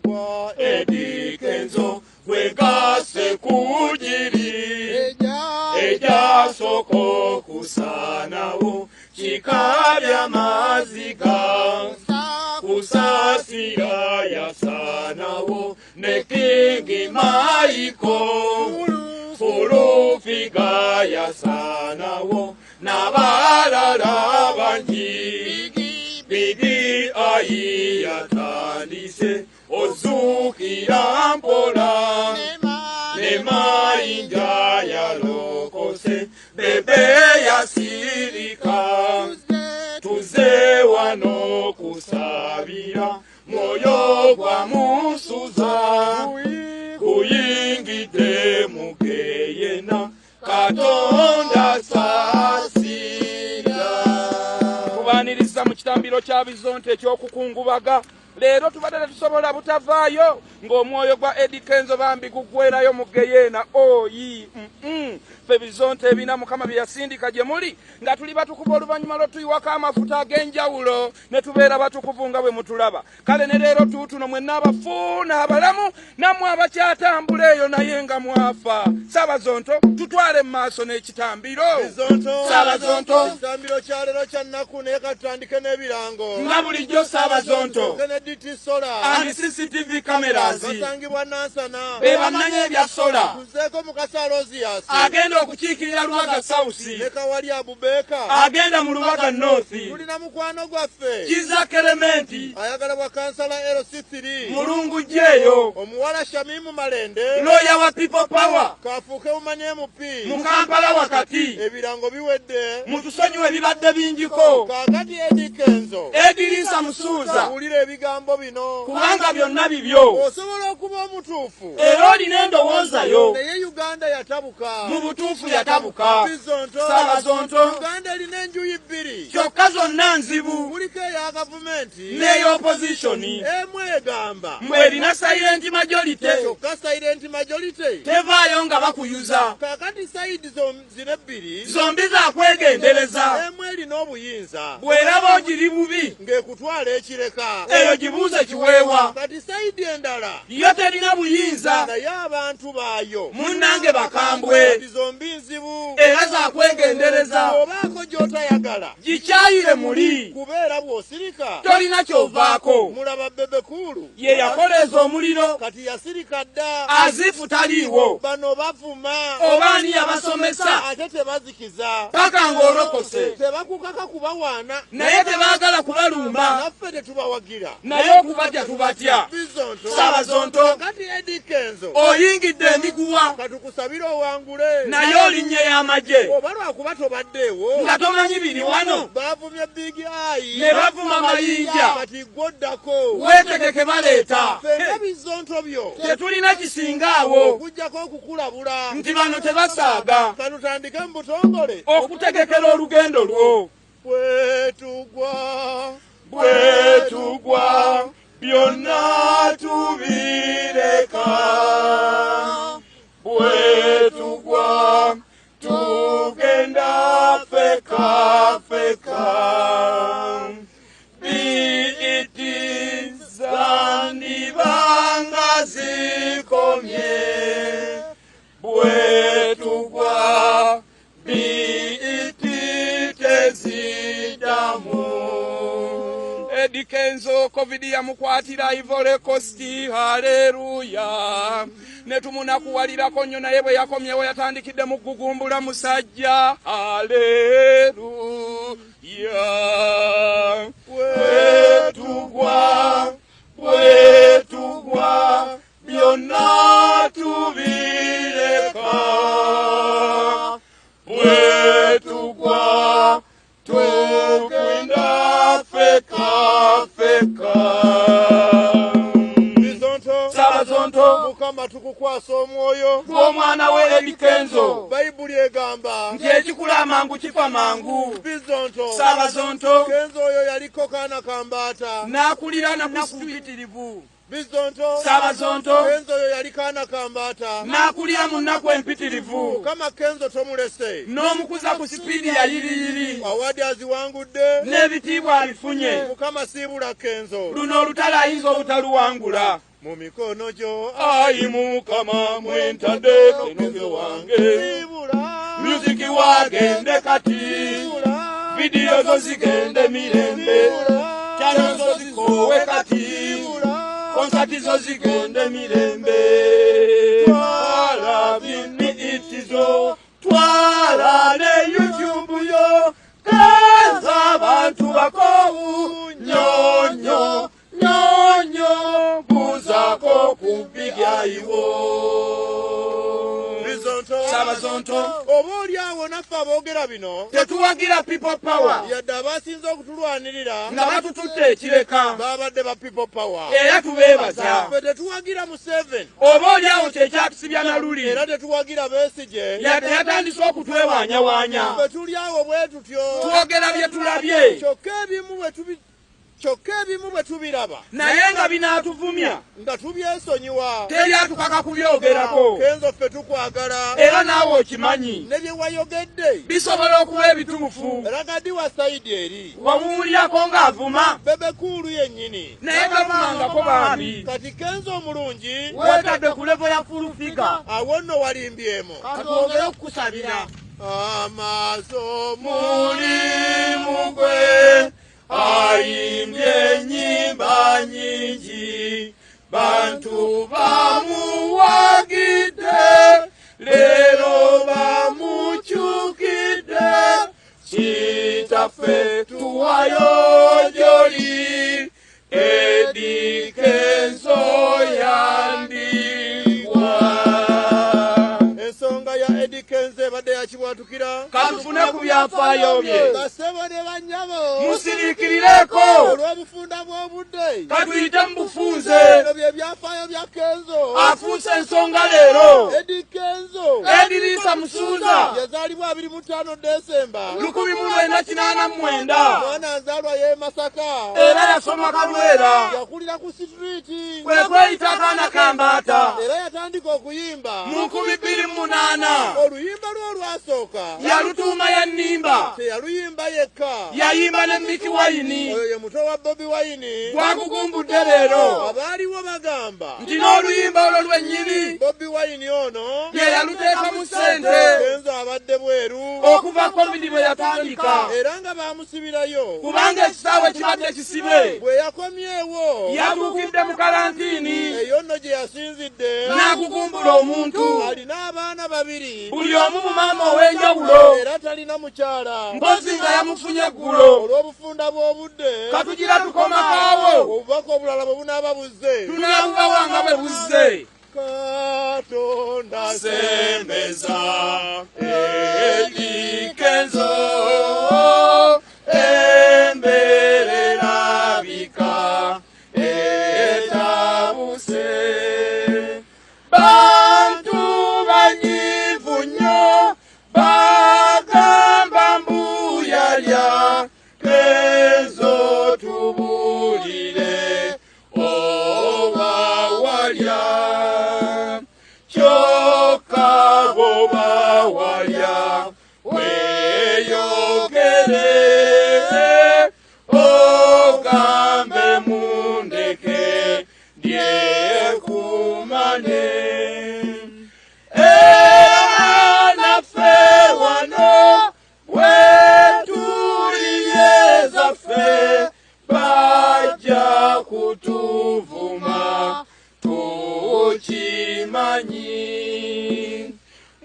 kwa Eddie Kenzo wegase kujiri eja soko kusanawo chikabya maziga kusasira yasanawo nekingi maiko furufiga yasanawo nabalala banji bigi ayi yatandise ozukira mpola nema inja yalokose bebe yasirika tuze wano kusabira moyo gwa musuza kuyingide mugeyena katonda sasira kubaniriza mu kitambiro kya Bizonte ekyokukungubaga. Leero tubadde tusobola butavaayo ng'omwoyo gwa Eddie Kenzo bambi gugwerayo mu Geyeena oyi fe Bizonte ebina Mukama bye yasindika gye muli nga tuli batukuvu oluvannyuma lw'otuyiwako amafuta ag'enjawulo ne tubeera batukuvu nga bwe mutulaba. Kale ne leero tuutuno mwenna abafuuna abalamu nammwe abakyatambula eyo naye nga mwafa. Saabazonto tutwale mu maaso n'ekitambiro. Saabazonto ekitambiro kya leero kya nnaku naye katutandike n'ebirango nga bulijjo. Saabazonto Kennedy Sola and CCTV cameras basangibwa Nansana be bannanye ebya sola tuzeeko Mukasa Rosias agenda okukiikirira Lubaga South ne Kawali Abubeka agenda mu Lubaga North. tulina mukwano gwaffe Kiza Kerementi ayagala bwa kansala LC3 mulungu jeyo omuwala Shamimu Malende lawyer wa People Power kafuuke umanye MP mu Kampala wakati ebirango biwedde mutusonyiwe ebibadde bingiko. kakati Eddie Kenzo Edirisa Musuuza awulira ebigambo bino kubanga byonna bibyo osobola okuba omutuufu era olina endowooza yo naye Uganda yatabuka mu butuufu yatabuka. Bizonto Saabazonto Uganda erina enjuyi bbiri kyokka zonna nzibu kuliko eya gavumenti n'ey'opozitioni emu egamba mbwerina silent majority kyokka silent majority tevaayo nga bakuyuza. kakati sayidi zino ebbiri zombi zakwegendereza emu erina obuyinza bw'eraba ogiri bubi ng'ekutwala ekireka eyo gibuuze kiweewa. kati sayidi endala yo terina buyinza naye abantu baayo munnange bakambwe kati zombi nzibu era zakwegendereza. obaako gy'otayagala gikyayire muli kubeera bw'osirika tolina kyovaako. mulaba Bebekulu ye yakoleeza omuliro kati yasirika dda azifu taliiwo bano bavuma oba ani yabasomesa ate tebazikiza paka ng'olokose tebakukaka kubawaana naye tebaagala kubalumba naffe tetubawagira naye okubatya tubatya. Bizonto Saabazonto kati Eddie Kenzo oyingidde emiguwa katukusabire owangule naye olinnye y'amagye oba lwakuba tobaddeewo nga tomanyi biri wano bavumye Big Eye ne bavuma mayinja kati gwoddako weetegeke baleeta. fenna Bizonto byo tetulina kisingaawo okujjako okukulabula nti bano tebasaaga kanutandike mu butongole okutegekera olugendo lwo. bwetugwa byonna tubireka bwetugwa tugenda feka biiti zandibanga zikomye bwetugwa biiti tezidamu. Eddie Kenzo COVID yamukwatira Ivory Coast haleluya ne tumunakuwalirako nnyo naye bwe yakomyewo yatandikidde mu gugumbula musajja haleluya. bwetugwa byonna tubireka bwetugwa tugenda feka Bizonto Saabazonto Mukama tukukwasa omwoyo gw'omwana we Eddie Kenzo Bayibuli egamba nti ekikula amangu kifa mangu. Bizonto Saabazonto Kenzo oyo yaliko kaana kambaata n'akulira nakusitirivu. Bizonto Saabazonto Kenzo oyo yali kaana kambaata n'akulira mu nnaku empitirivu. Mukama Kenzo tomulese n'omukuza ku sipiidi yayiriyiri awadi aziwangudde n'ebitiibwa abifunye. Mukama siibula Kenzo luno olutalo ayinza obutaluwangula. mu mikono gyo ayi Mukama mwentadde Kenoge wange musiki wagende kati vidiyo zo zigende mirembe channel zo zikowe kati konsati zo zigende mirembe twala binitizo twala ne YouTube yo keza abantu bakowu nyonyo nyonyo buzako kupiga iwo Sabazonto oba oli awo naffe aboogera bino tetuwagira people power yadde abasinze okutulwanirira nga batututte ekireka babadde ba people power era tubeebaza ffe tetuwagira Museveni oba oli awo kyekyatusibya na luli era tetuwagira Besigye yadde yatandise okutwewaanyawaanya ffe tuli awo bwe tutyo twogera bye tulabye kyokka ebimu bwe tubiraba naye nga binaatuvumya nga tubyesonyiwa teri atukaka kubyogerako Kenzo ffe tukwagala era naawe okimanyi ne bye wayogedde bisobola okuba ebituufu ragadi wa sayidi eri wamuwulirako ng'avuma bebekuulu yennyini naye gavumangako bambi kati Kenzo omulungi weetadde ku levo ya fulufiga awo nno walimbyemu katwogere okukusabira amaaso mulimu gwe ayimbye ennyimba nyingi bantu bamuwagidde leero bamukyukidde kitaffe tuwayo gy'oli Eddie Kenzo yandiwa ensonga ya Eddie Kenzo ebadde yakibwatukira katufune ku byafaayo bye basebo ne bannyabo musiriikirireko olw'obufunda bw'obudde katuyite mu bufunze bino bye byafaayo bya Kenzo afuuse ensonga leero Eddie Kenzo Ediriisa Musuuza yazaalibwa 25 Desemba 1989 mwana azaalwa ye Masaka era yasoma Kalwera yakulira ku sitiriiti kwe kweyita akaana kambaata era yatandika okuyimba mu 2008 oluyimba lwe olwasooka yalutuuma ya nnimba teyaluyimba yekka yayimba ne Mickey Wine oyo ye muto wa Bobi Wine gwagugumbudde leero abaaliwo bagamba nti n'oluyimba olwo lwennyini Bobi Wine ono ye yaluteeka mu ssente Kenzo abadde bweru okuva COVID bwe yatandika era nga baamusibirayo kubanga ekisaawe kibadde kisibe bwe yakomyewo yatuukidde mu kalantiini eyo nno gye yasinzidde n'akugumbula omuntu alina abaana babiri buli omu mu maama ow'enjawulo era talina mukyala mpozi nga yamufunye eggulo olw'obufunda bw'obudde katugira tukomakaawo obubaka obulala bwe bunaaba buzze tunaabugawanga bwe buzze Katonda sembeza Eddie Kenzo emberera bika etabuse bantu banyivu nnyo bagamba mbuyalya Kenzo tubulire oba walya kyokka bw'oba walya weeyogere ogambe mundeke lyekumane era naffe wano wetuliye zaffe bajja kutuvuma tukimanyi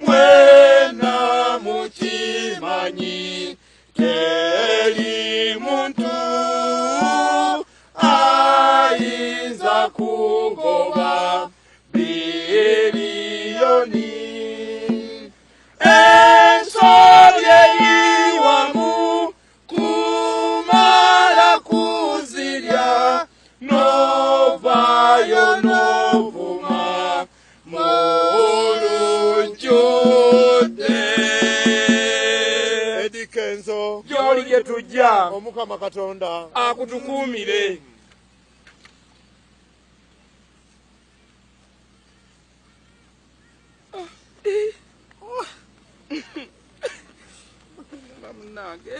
mwena mukimanyi teri muntu ayinza kugoba biliyoni ensobye yiwamu kumala kuzirya novayo novuma mulujjudde Eddie Kenzo gy'oli gye tujja Omukama Katonda akutukuumire munange